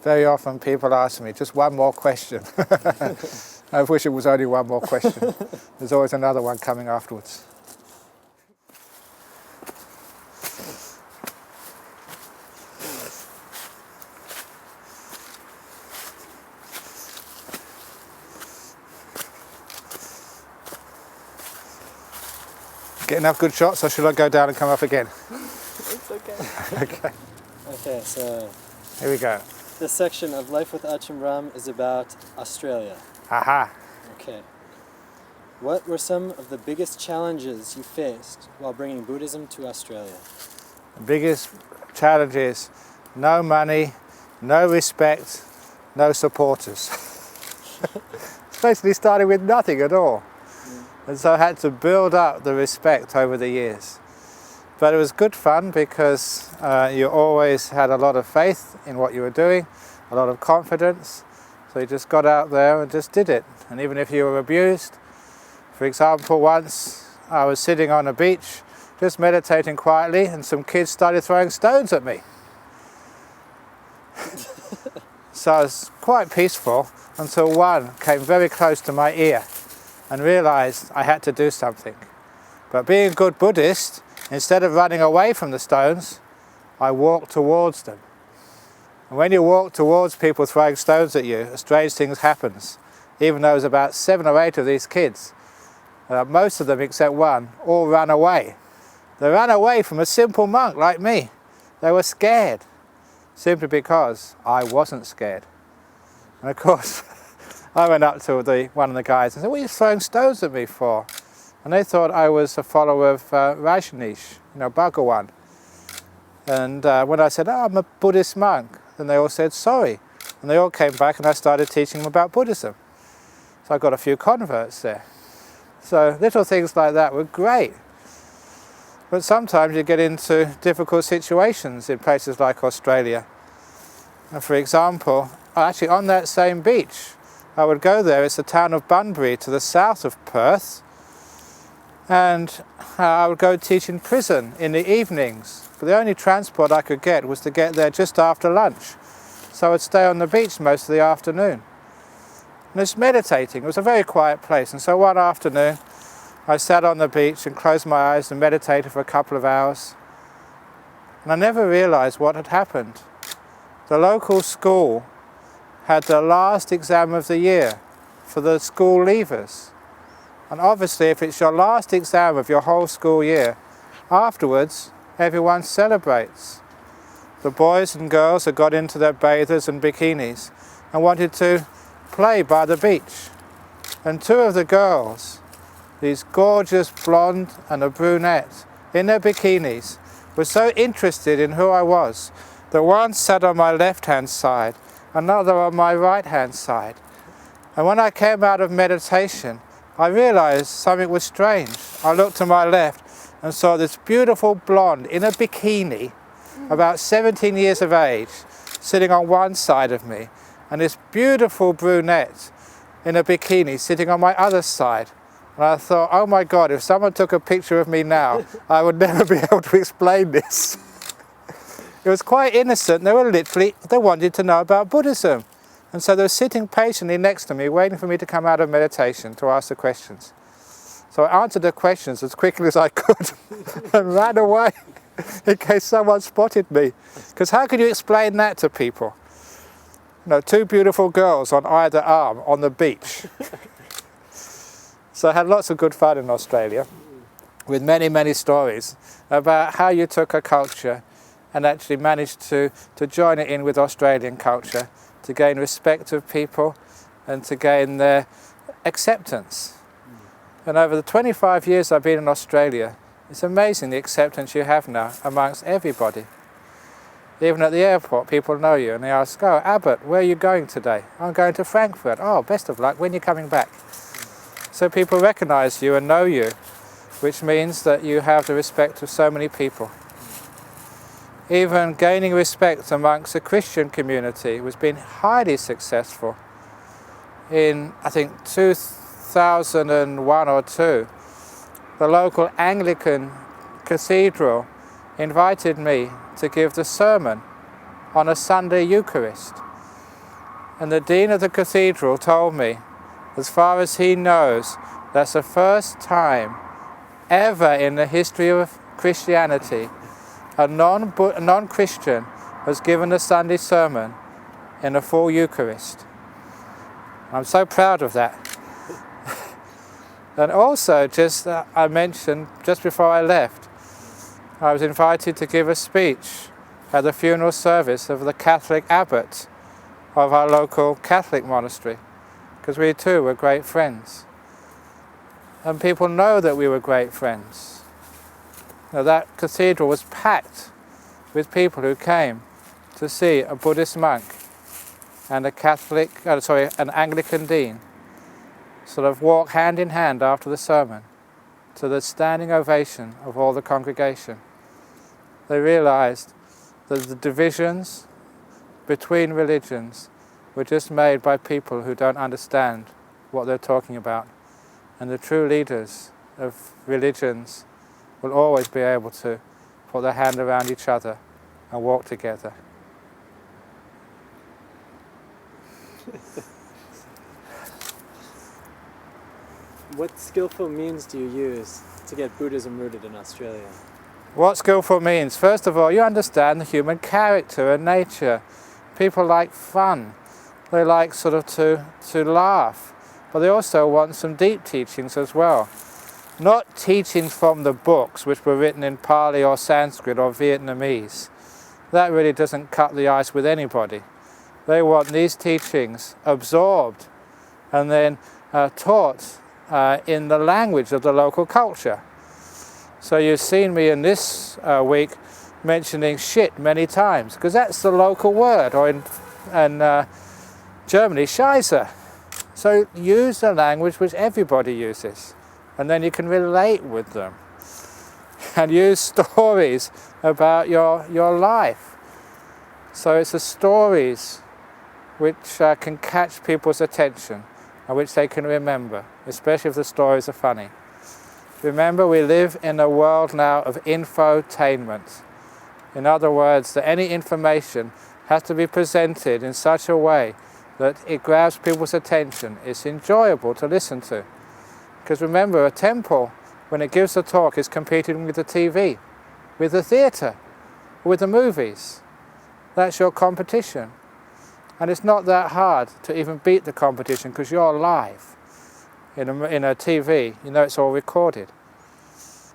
Very often people ask me, just one more question. I wish it was only one more question. There's always another one coming afterwards. Get enough good shots, or should I go down and come up again? It's okay. Okay. Okay, so Here we go. this section of Life with Ajahn Brahm is about Australia. Aha. Okay. What were some of the biggest challenges you faced while bringing Buddhism to Australia? The biggest challenge is no money, no respect, no supporters. It's basically starting with nothing at all. And so I had to build up the respect over the years. But it was good fun because you always had a lot of faith in what you were doing, a lot of confidence. So you just got out there and just did it. And even if you were abused, for example, once I was sitting on a beach, just meditating quietly, and some kids started throwing stones at me. So I was quite peaceful until one came very close to my ear and realized I had to do something. But being a good Buddhist, instead of running away from the stones, I walked towards them. And when you walk towards people throwing stones at you, strange things happen. Even though there was about 7 or 8 of these kids, most of them except one, all ran away. They ran away from a simple monk like me. They were scared, simply because I wasn't scared. And of course, I went up to one of the guys and said, "What are you throwing stones at me for?" And they thought I was a follower of Rajneesh, Bhagawan. And when I said, "Oh, I'm a Buddhist monk," then they all said, "Sorry." And they all came back and I started teaching them about Buddhism. So I got a few converts there. So little things like that were great. But sometimes you get into difficult situations in places like Australia. And for example, actually on that same beach, I would go there. It's the town of Bunbury to the south of Perth. And I would go teach in prison in the evenings. But the only transport I could get was to get there just after lunch. So I would stay on the beach most of the afternoon. And just meditating. It was a very quiet place. And so one afternoon, I sat on the beach and closed my eyes and meditated for a couple of hours. And I never realized what had happened. The local school had the last exam of the year for the school leavers. And obviously, if it's your last exam of your whole school year, afterwards, everyone celebrates. The boys and girls had got into their bathers and bikinis and wanted to play by the beach. And 2 of the girls, these gorgeous blonde and a brunette, in their bikinis, were so interested in who I was that one sat on my left-hand side, another on my right-hand side. And when I came out of meditation, I realized something was strange. I looked to my left and saw this beautiful blonde in a bikini, about 17 years of age, sitting on one side of me, and this beautiful brunette in a bikini sitting on my other side. And I thought, oh my God, if someone took a picture of me now, I would never be able to explain this. It was quite innocent. They wanted to know about Buddhism. And so they were sitting patiently next to me, waiting for me to come out of meditation to ask the questions. So I answered the questions as quickly as I could and ran away in case someone spotted me. Because how could you explain that to people? 2 beautiful girls on either arm on the beach. So I had lots of good fun in Australia with many, many stories about how you took a culture and actually managed to join it in with Australian culture, to gain respect of people and to gain their acceptance. And over the 25 years I've been in Australia, it's amazing the acceptance you have now amongst everybody. Even at the airport, people know you and they ask, "Oh, Abbott, where are you going today?" "I'm going to Frankfurt." "Oh, best of luck. When are you coming back?" So people recognize you and know you, which means that you have the respect of so many people. Even gaining respect amongst the Christian community was being highly successful. In, I think, 2001 or 2, the local Anglican cathedral invited me to give the sermon on a Sunday Eucharist. And the dean of the cathedral told me, as far as he knows, that's the first time ever in the history of Christianity a non-Christian has given a Sunday sermon in a full Eucharist. I'm so proud of that. And also, I mentioned just before I left, I was invited to give a speech at the funeral service of the Catholic abbot of our local Catholic monastery, because we too were great friends. And people know that we were great friends. Now, that cathedral was packed with people who came to see a Buddhist monk and an Anglican dean sort of walk hand in hand after the sermon to the standing ovation of all the congregation. They realized that the divisions between religions were just made by people who don't understand what they're talking about. And the true leaders of religions will always be able to put their hand around each other and walk together. What skillful means do you use to get Buddhism rooted in Australia? What skillful means? First of all, you understand the human character and nature. People like fun. They like sort of to laugh. But they also want some deep teachings as well. Not teachings from the books which were written in Pali or Sanskrit or Vietnamese. That really doesn't cut the ice with anybody. They want these teachings absorbed and then taught in the language of the local culture. So you've seen me in this week mentioning shit many times, because that's the local word, or in Germany, Scheiße. So use the language which everybody uses, and then you can relate with them. And use stories about your life. So it's the stories which can catch people's attention and which they can remember, especially if the stories are funny. Remember, we live in a world now of infotainment. In other words, that any information has to be presented in such a way that it grabs people's attention. It's enjoyable to listen to. Because remember, a temple, when it gives a talk, is competing with the TV, with the theatre, with the movies. That's your competition. And it's not that hard to even beat the competition, because you're live. In a TV, you know it's all recorded.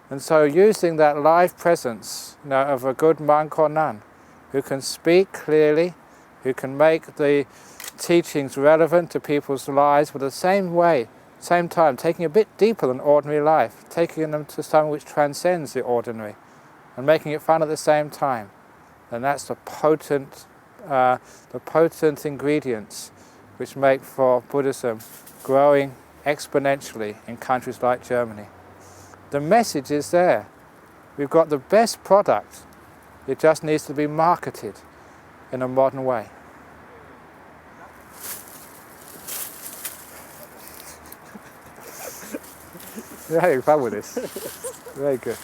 And so using that live presence, of a good monk or nun, who can speak clearly, who can make the teachings relevant to people's lives, but at the same time, taking a bit deeper than ordinary life, taking them to something which transcends the ordinary, and making it fun at the same time. And that's the potent ingredients which make for Buddhism growing exponentially in countries like Germany. The message is there. We've got the best product. It just needs to be marketed in a modern way. You're having fun with this. Very good.